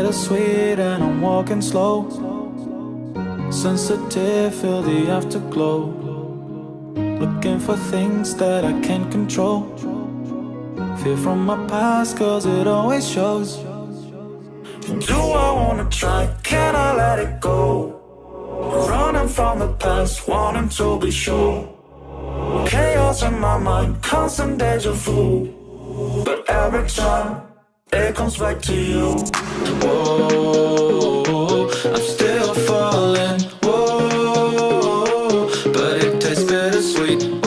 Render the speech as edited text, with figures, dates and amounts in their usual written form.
bittersweet and I'm walking slow. Sensitive, feel the afterglow. Looking for things that I can't control. Fear from my past, cause it always shows. Do I wanna try? Can I let it go? Running from the past, wanting to be sure. Chaos in my mind, constant deja vu. But every time, it comes back to you. Whoa, I'm still falling. Whoa, but it tastes bittersweet.